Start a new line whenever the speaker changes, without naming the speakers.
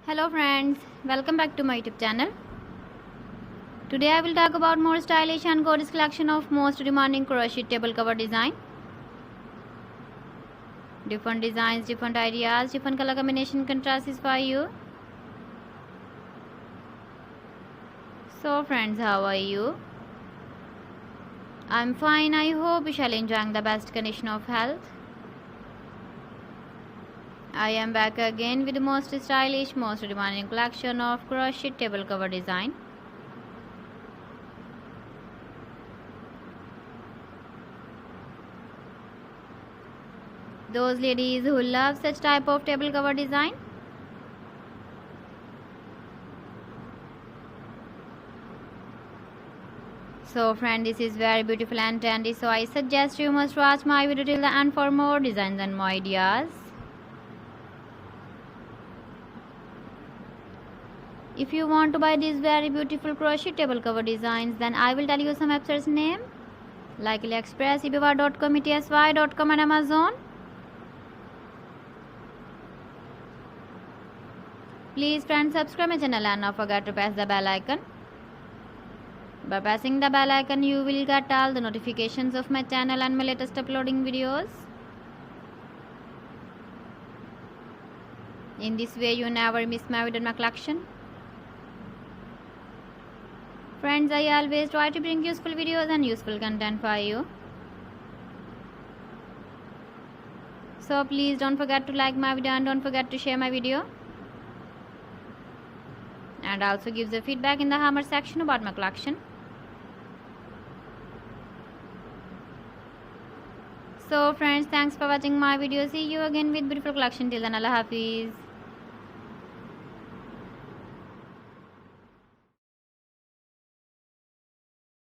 Hello friends, welcome back to my YouTube channel. Today I will talk about more stylish and gorgeous collection of most demanding crochet table cover design. Different designs, different ideas, different color combination contrasts for you. So friends, how are you? I'm fine. I hope you shall enjoying the best condition of health. I am back again with the most stylish, most demanding collection of crochet table cover design. Those ladies who love such type of table cover design, so friend, this is very beautiful and trendy, so I suggest you must watch my video till the end for more designs and more ideas. If you want to buy these very beautiful crochet table cover designs, then I will tell you some websites name like AliExpress, eBay.com, ETSY.com and Amazon. Please friends, subscribe my channel and not forget to press the bell icon. By pressing the bell icon, you will get all the notifications of my channel and my latest uploading videos. In this way, you never miss my video in my collection. Friends, I always try to bring useful videos and useful content for you. So please don't forget to like my video and don't forget to share my video. And also give the feedback in the comment section about my collection. So friends, thanks for watching my video. See you again with beautiful collection. Till then, Allah Hafiz.